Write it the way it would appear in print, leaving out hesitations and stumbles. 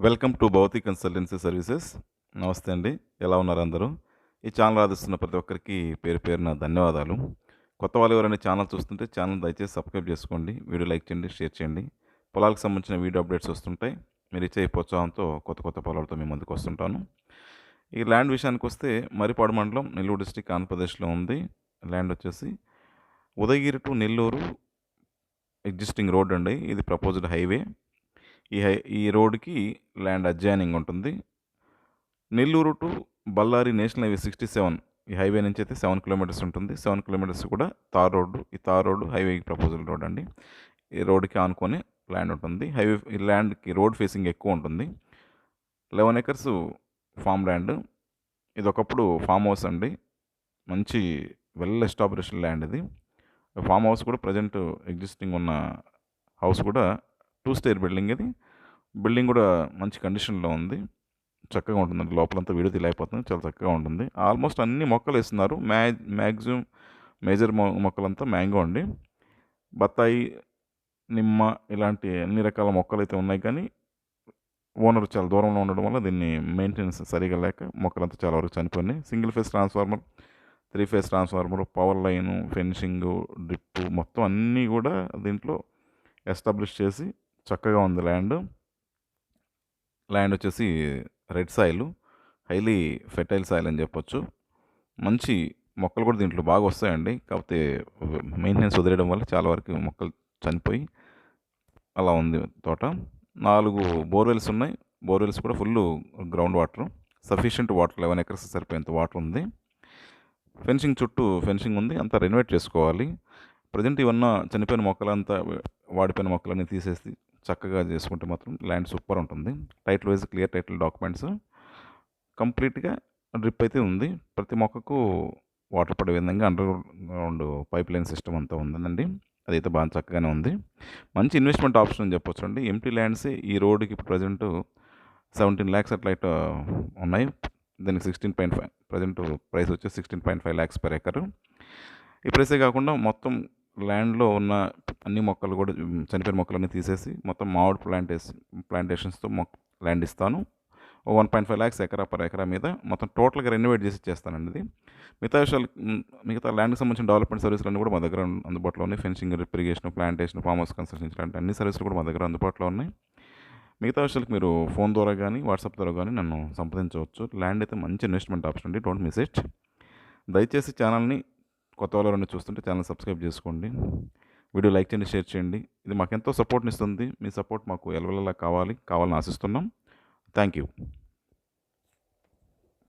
Welcome to భౌతి consultancy services. నమస్తే అండి. ఎలా ఉన్నారు అందరూ? ఈ ఛానల్ ఆదరిస్తున్న ప్రతి ఒక్కరికి పేరు పేరున ధన్యవాదాలు. కొత్త వాళ్ళు ఎవరైనా ఛానల్ చూస్తుంటే ఛానల్ దయచేసి సబ్స్క్రైబ్ చేసుకోండి. వీడియో లైక్ చేయండి, షేర్ చేయండి. పొలాలకు సంబంధించిన వీడియో అప్డేట్స్ వస్తుంటాయి. మీరు ఇచ్చే ప్రోత్సాహంతో కొత్త కొత్త పొలాలతో మీ ముందుకు వస్తుంటాను. ఈ ల్యాండ్ విషయానికొస్తే మరిపాడు మండలం, నెల్లూరు డిస్ట్రిక్ట్, ఆంధ్రప్రదేశ్లో ఉంది. ల్యాండ్ వచ్చేసి Udayagiri to Nellore existing road అండి. ఇది ప్రపోజ్డ్ హైవే. ఈ రోడ్డుకి ల్యాండ్ అడ్జాయినింగ్ ఉంటుంది. Nellore to Bellary national highway 67, ఈ హైవే నుంచి అయితే 7 కిలోమీటర్స్ ఉంటుంది. 7 కిలోమీటర్స్ కూడా తార్ రోడ్డు. ఈ తార్ రోడ్డు హైవేకి ప్రపోజల్ రోడ్ అండి. ఈ రోడ్డుకి ఆనుకొని ల్యాండ్ ఉంటుంది. ఈ ల్యాండ్కి రోడ్ ఫేసింగ్ ఎక్కువ ఉంటుంది. 11 ఎకర్స్ ఫామ్ ల్యాండ్. ఇది ఒకప్పుడు ఫామ్ హౌస్ అండి. మంచి వెల్ ఎస్టాబ్లిష్డ్ ల్యాండ్ ఇది. ఫామ్ హౌస్ కూడా ప్రజెంట్ ఎగ్జిస్టింగ్ ఉన్న హౌస్ కూడా 2 స్టేర్ బిల్డింగ్. ఇది బిల్డింగ్ కూడా మంచి కండిషన్లో ఉంది. చక్కగా ఉంటుందండి. లోపలంతా వీడియో తీయలేకపోతుంది. చాలా చక్కగా ఉంటుంది. ఆల్మోస్ట్ అన్ని మొక్కలు వేస్తున్నారు. మ్యాక్సిమం మేజర్ మొక్కలంతా మ్యాంగో అండి. బత్తాయి, నిమ్మ ఇలాంటి అన్ని రకాల మొక్కలు అయితే ఉన్నాయి. కానీ ఓనర్ చాలా దూరంలో ఉండడం వల్ల దీన్ని మెయింటెనెన్స్ సరిగా లేక మొక్కలంతా చాలా వరకు చనిపోయినాయి. Single phase transformer, 3 phase transformer, power line, fencing, drip మొత్తం అన్నీ కూడా దీంట్లో ఎస్టాబ్లిష్ చేసి చక్కగా ఉంది ల్యాండ్. ల్యాండ్ వచ్చేసి red soil, highly fertile soil అని చెప్పొచ్చు. మంచి మొక్కలు కూడా దీంట్లో బాగా వస్తాయండి. కాకపోతే మెయింటెనెన్స్ వదిలేయడం వల్ల చాలా వరకు మొక్కలు చనిపోయి అలా ఉంది తోట. 4 బోర్వెల్స్ ఉన్నాయి. బోర్వెల్స్ కూడా full ground water, sufficient water, 11 acres సరిపోయేంత వాటర్ ఉంది. ఫెన్సింగ్ చుట్టూ ఫెన్సింగ్ ఉంది. అంతా రెనోవేట్ చేసుకోవాలి. ప్రజెంట్ ఇవన్న చనిపోయిన మొక్కలంతా, వాడిపోయిన మొక్కలన్నీ తీసేసి చక్కగా చేసుకుంటే మాత్రం ల్యాండ్ సూపర్ ఉంటుంది. Title wise clear title documents, కంప్లీట్గా డ్రిప్ అయితే ఉంది. ప్రతి మొక్కకు వాటర్ పడే విధంగా under ground pipe line system అంతా ఉందండి. అదైతే బాగా చక్కగానే ఉంది. మంచి ఇన్వెస్ట్మెంట్ ఆప్షన్ అని చెప్పొచ్చు అండి. ఎంటీ ల్యాండ్స్ ఈ రోడ్డుకి ఇప్పుడు ప్రజెంట్ 17 lakhs అట్లా ఉన్నాయి. దానికి 16.5 ప్రజెంట్ ప్రైస్ వచ్చి 16.5 lakhs per acre. ఈ ప్రైసే కాకుండా మొత్తం ల్యాండ్లో ఉన్న అన్ని మొక్కలు కూడా చనిపోయిన మొక్కలన్నీ తీసేసి మొత్తం మామిడి ప్లాంటేషన్స్తో ల్యాండ్ ఇస్తాను. 1.5 lakhs ఎకరా పర్ ఎకరా మీద మొత్తం టోటల్గా రెనోవేట్ చేసి ఇచ్చేస్తానండి. ఇది మిగతా ల్యాండ్కి సంబంధించిన డెవలప్మెంట్ సర్వీసులన్నీ కూడా మా దగ్గర అందుబాటులో ఉన్నాయి. Fencing, irrigation, plantation, farm house construction ఇలాంటి అన్ని సర్వీసులు కూడా మా దగ్గర అందుబాటులో ఉన్నాయి. మిగతా విషయాలకు మీరు ఫోన్ ద్వారా కానీ వాట్సాప్ ద్వారా కానీ నన్ను సంప్రదించవచ్చు. ల్యాండ్ అయితే మంచి ఇన్వెస్ట్మెంట్ ఆప్షన్ అండి. Don't miss it. దయచేసి ఛానల్ని కొత్త వాళ్ళు చూస్తుంటే ఛానల్ సబ్స్క్రైబ్ చేసుకోండి. వీడియో లైక్ చేయండి, షేర్ చేయండి. ఇది మాకు ఎంతో సపోర్ట్ని ఇస్తుంది. మీ సపోర్ట్ మాకు ఎలవెలలా కావాలని ఆశిస్తున్నాం. Thank you.